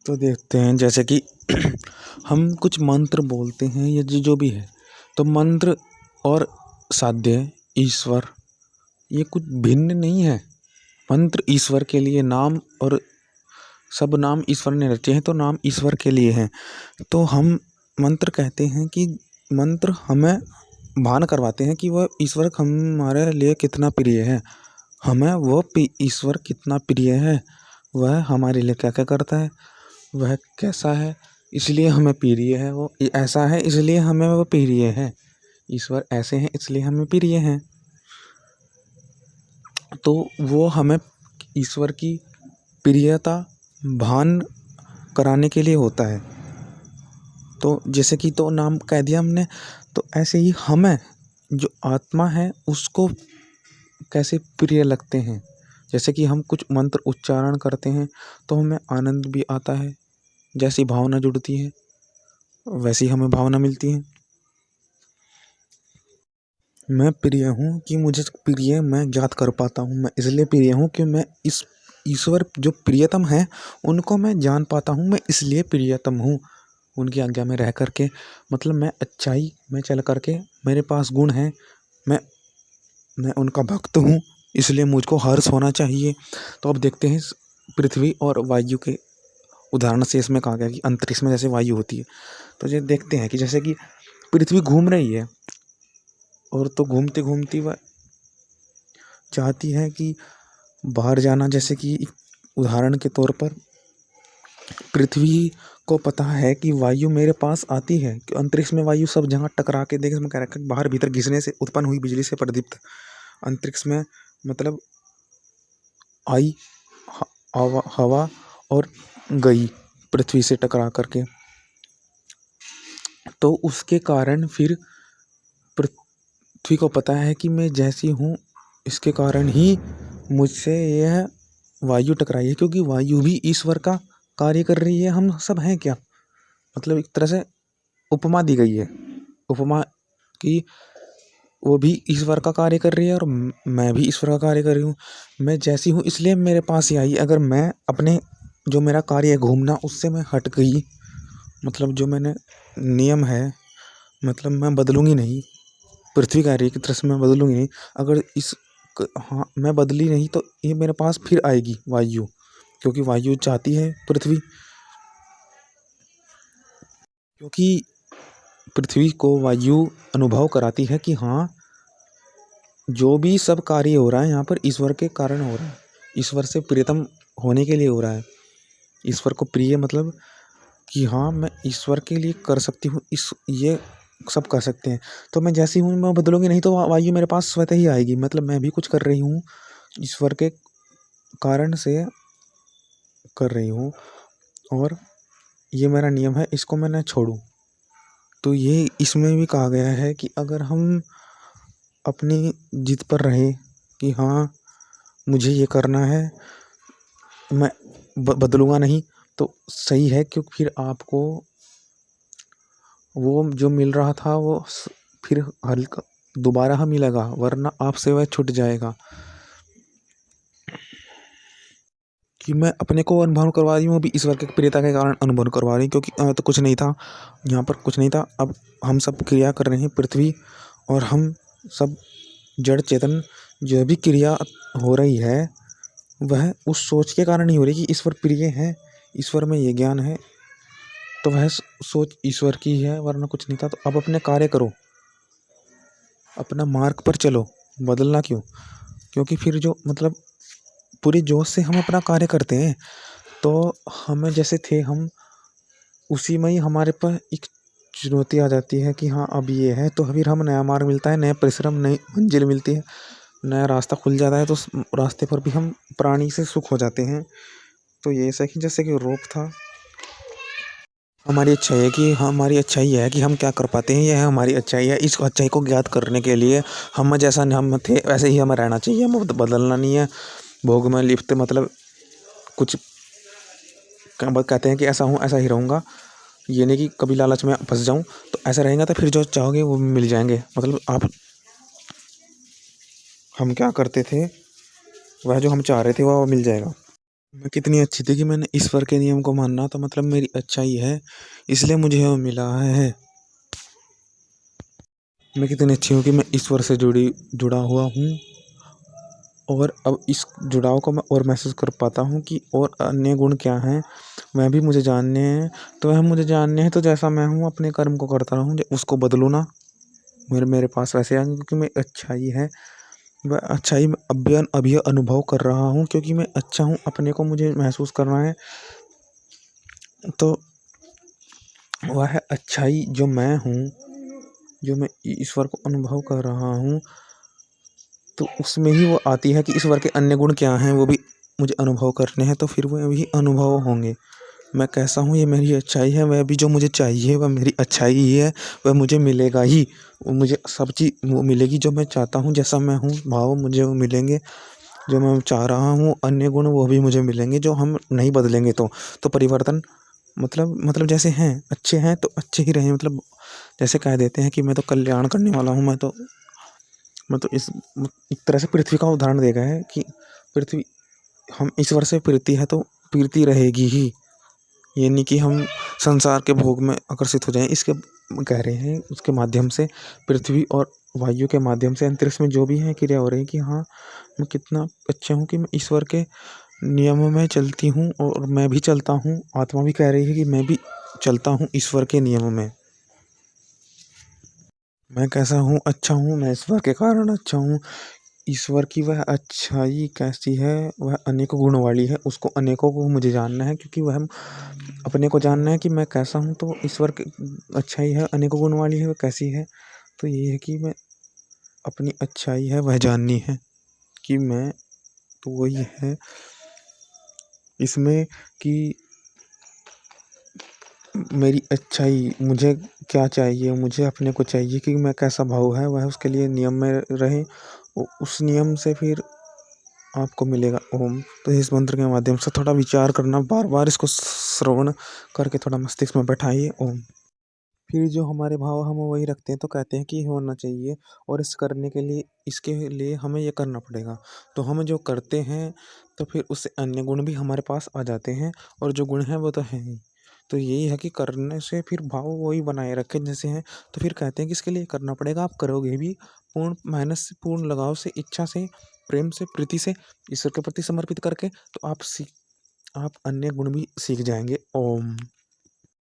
तो देखते हैं जैसे कि हम कुछ मंत्र बोलते हैं या जो भी है, तो मंत्र और साध्य ईश्वर ये कुछ भिन्न नहीं है। मंत्र ईश्वर के लिए नाम, और सब नाम ईश्वर ने रचे हैं तो नाम ईश्वर के लिए हैं। तो हम मंत्र कहते हैं कि मंत्र हमें भान करवाते हैं कि वह ईश्वर हमारे लिए कितना प्रिय है, हमें वो ईश्वर कितना प्रिय है, वह हमारे लिए क्या क्या करता है, वह कैसा है, इसलिए हमें प्रिय है। वो ऐसा है इसलिए हमें वो प्रिय है। ईश्वर ऐसे हैं इसलिए हमें प्रिय हैं। तो वो हमें ईश्वर की प्रियता भान कराने के लिए होता है। तो जैसे कि तो नाम कह दिया हमने, तो ऐसे ही हमें जो आत्मा है उसको कैसे प्रिय लगते हैं। जैसे कि हम कुछ मंत्र उच्चारण करते हैं तो हमें आनंद भी आता है, जैसी भावना जुड़ती है वैसी हमें भावना मिलती है। मैं प्रिय हूँ कि मुझे प्रिय मैं ज्ञात कर पाता हूँ। मैं इसलिए प्रिय हूँ कि मैं इस ईश्वर जो प्रियतम है उनको मैं जान पाता हूँ। मैं इसलिए प्रियतम हूँ उनकी आज्ञा में रह करके, मतलब मैं अच्छाई में चल करके, मेरे पास गुण हैं, मैं उनका भक्त हूँ, इसलिए मुझको हर्ष होना चाहिए। तो अब देखते हैं पृथ्वी और वायु के उदाहरण से इसमें कहा गया कि अंतरिक्ष में जैसे वायु होती है, तो ये देखते हैं कि जैसे कि पृथ्वी घूम रही है, और तो घूमते घूमती वह चाहती है कि बाहर जाना। जैसे कि उदाहरण के तौर पर पृथ्वी को पता है कि वायु मेरे पास आती है, कि अंतरिक्ष में वायु सब जगह टकरा के देखे, इसमें कह रखा है बाहर भीतर घिसने से उत्पन्न हुई बिजली से प्रदीप्त अंतरिक्ष में, मतलब आई हवा और गई पृथ्वी से टकरा करके। तो उसके कारण फिर पृथ्वी को पता है कि मैं जैसी हूँ इसके कारण ही मुझसे यह वायु टकराई है, क्योंकि वायु भी ईश्वर का कार्य कर रही है। हम सब हैं क्या, मतलब एक तरह से उपमा दी गई है, उपमा की वो भी ईश्वर का कार्य कर रही है और मैं भी ईश्वर का कार्य कर रही हूँ। मैं जैसी हूँ इसलिए मेरे पास ही आई। अगर मैं अपने जो मेरा कार्य है घूमना उससे मैं हट गई, मतलब जो मैंने नियम है, मतलब मैं बदलूंगी नहीं, पृथ्वी कार्य की तरह से मैं बदलूंगी नहीं। अगर हाँ मैं बदली नहीं तो ये मेरे पास फिर आएगी वायु, क्योंकि वायु चाहती है पृथ्वी, क्योंकि पृथ्वी को वायु अनुभव कराती है कि हाँ जो भी सब कार्य हो रहा है यहाँ पर ईश्वर के कारण हो रहा है, ईश्वर से प्रियतम होने के लिए हो रहा है। ईश्वर को प्रिय मतलब कि हाँ मैं ईश्वर के लिए कर सकती हूँ, इस ये सब कर सकते हैं। तो मैं जैसी हूँ मैं बदलूंगी नहीं तो वायु मेरे पास स्वतः ही आएगी, मतलब मैं भी कुछ कर रही हूँ ईश्वर के कारण से कर रही हूँ, और ये मेरा नियम है, इसको मैं ना छोड़ूं। तो ये इसमें भी कहा गया है कि अगर हम अपनी जिद पर रहे कि हाँ मुझे ये करना है, मैं बदलूंगा नहीं, तो सही है, क्योंकि फिर आपको वो जो मिल रहा था वो फिर हल्का दोबारा मिलेगा, वरना आपसे वह छूट जाएगा। कि मैं अपने को अनुभव करवा रही हूँ अभी ईश्वर के प्रियता के कारण अनुभव करवा रही हूँ, क्योंकि तो कुछ नहीं था यहाँ पर, कुछ नहीं था। अब हम सब क्रिया कर रहे हैं पृथ्वी, और हम सब जड़ चेतन जो भी क्रिया हो रही है वह उस सोच के कारण ही हो रही है कि ईश्वर प्रिय है, ईश्वर में ये ज्ञान है, तो वह सोच ईश्वर की है, वरना कुछ नहीं था। तो अब अपने कार्य करो, अपना मार्ग पर चलो, बदलना क्यों, क्योंकि फिर जो मतलब पूरी जोश से हम अपना कार्य करते हैं, तो हमें जैसे थे हम उसी में ही हमारे पर एक चुनौती आ जाती है कि हाँ अब ये है, तो फिर हम नया मार्ग मिलता है, नया परिश्रम, नई मंजिल मिलती है, नया रास्ता खुल जाता है, तो उस रास्ते पर भी हम प्राणी से सुख हो जाते हैं। तो ये ऐसा कि जैसे कि रोग था, हमारी अच्छाई है कि हमारी अच्छाई है कि हम क्या कर पाते हैं, यह हमारी अच्छाई है। इस अच्छाई को ज्ञात करने के लिए हम जैसा हम थे वैसे ही हमें रहना चाहिए, हमें बदलना नहीं है। भोग में लिप्त मतलब कुछ कहते हैं कि ऐसा हूँ ऐसा ही रहूँगा, ये नहीं कि कभी लालच में फंस जाऊँ। तो ऐसा रहेगा तो फिर जो चाहोगे वो मिल जाएंगे, मतलब आप हम क्या करते थे वह जो हम चाह रहे थे वह मिल जाएगा। मैं कितनी अच्छी थी कि मैंने ईश्वर के नियम को मानना तो मतलब मेरी अच्छाई है, इसलिए मुझे वो मिला है। मैं कितनी अच्छी हूँ कि मैं ईश्वर से जुड़ा हुआ हूँ, और अब इस जुड़ाव को मैं और महसूस कर पाता हूँ कि और अन्य गुण क्या हैं, वह भी मुझे जानने हैं। तो वह मुझे जानने हैं, तो जैसा मैं हूँ अपने कर्म को करता रहूँ, उसको बदलूँ ना। मेरे मेरे पास वैसे आएँगे क्योंकि मैं अच्छाई है, वह अच्छाई मैं अभी अनुभव कर रहा हूँ, क्योंकि मैं अच्छा हूँ, अपने को मुझे महसूस करना है। तो वह अच्छाई जो मैं हूँ, जो मैं ईश्वर को अनुभव कर रहा हूँ, तो उसमें ही वो आती है कि ईश्वर के अन्य गुण क्या हैं, वो भी मुझे अनुभव करने हैं, तो फिर वो भी अनुभव होंगे। मैं कैसा हूँ ये मेरी अच्छाई है, वह भी जो मुझे चाहिए वह मेरी अच्छाई ही है, वह मुझे मिलेगा ही। वो मुझे सब चीज़ वो मिलेगी जो मैं चाहता हूँ, जैसा मैं हूँ भाव मुझे वो मिलेंगे, जो मैं चाह रहा हूँ अन्य गुण वो भी मुझे मिलेंगे, जो हम नहीं बदलेंगे तो परिवर्तन मतलब जैसे हैं अच्छे हैं तो अच्छे ही रहें, मतलब जैसे कह देते हैं कि मैं तो कल्याण करने वाला हूँ, मैं तो इस एक तरह से पृथ्वी का उदाहरण दे गए हैं कि पृथ्वी हम ईश्वर से प्रीति है तो प्रीति रहेगी ही। ये नहीं कि हम संसार के भोग में आकर्षित हो जाएं, इसके कह रहे हैं उसके माध्यम से पृथ्वी और वायु के माध्यम से अंतरिक्ष में जो भी है क्रिया हो रही है कि हाँ मैं कितना अच्छा हूँ कि मैं ईश्वर के नियमों में चलती हूँ, और मैं भी चलता हूँ, आत्मा भी कह रही है कि मैं भी चलता हूँ ईश्वर के नियमों में। मैं कैसा हूँ, अच्छा हूँ, मैं ईश्वर के कारण अच्छा हूँ। ईश्वर की वह अच्छाई कैसी है, वह अनेकों गुण वाली है, उसको अनेकों को मुझे जानना है, क्योंकि वह अपने को जानना है कि मैं कैसा हूँ, तो ईश्वर की अच्छाई है अनेकों गुण वाली है, वह कैसी है। तो ये है कि मैं अपनी अच्छाई है वह जाननी है कि मैं, तो वही है इसमें कि मेरी अच्छाई मुझे क्या चाहिए, मुझे अपने को चाहिए कि मैं कैसा भाव है वह उसके लिए नियम में रहे, उस नियम से फिर आपको मिलेगा ओम। तो इस मंत्र के माध्यम से थोड़ा विचार करना, बार बार इसको श्रवण करके थोड़ा मस्तिष्क में बैठाइए ओम। फिर जो हमारे भाव हम वही रखते हैं, तो कहते हैं कि होना चाहिए, और इस करने के लिए इसके लिए हमें ये करना पड़ेगा। तो हम जो करते हैं तो फिर उससे अन्य गुण भी हमारे पास आ जाते हैं, और जो गुण हैं वो तो हैं ही। तो यही है कि करने से फिर भाव वही बनाए रखें जैसे हैं। तो फिर कहते हैं कि इसके लिए करना पड़ेगा, आप करोगे भी पूर्ण मेहनत से, पूर्ण लगाव से, इच्छा से, प्रेम से, प्रीति से, ईश्वर के प्रति समर्पित करके, तो आप अन्य गुण भी सीख जाएंगे ओम।